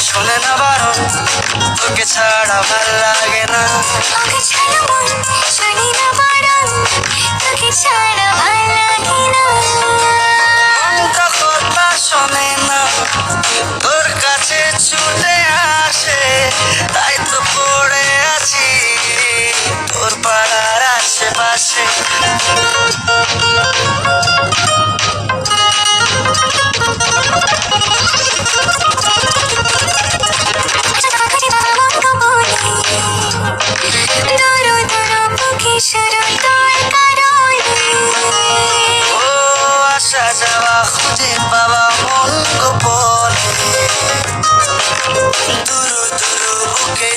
শোনে না বারণ, তোকে ছাড়া ভাল লাগে না। ওকে ছাড়া মন শোনে না বারণ, তোকে ছাড়া ভাল লাগে না। মনটা কথা শোনে না, তোর কাছে ছুটে আসে, তাই তো পড়ে আছি তোর পাড়ার আশেপাশে। ও আসা যাওয়া খুঁজে পাওয়া মন গোপনে, দুরু দুরু বুকে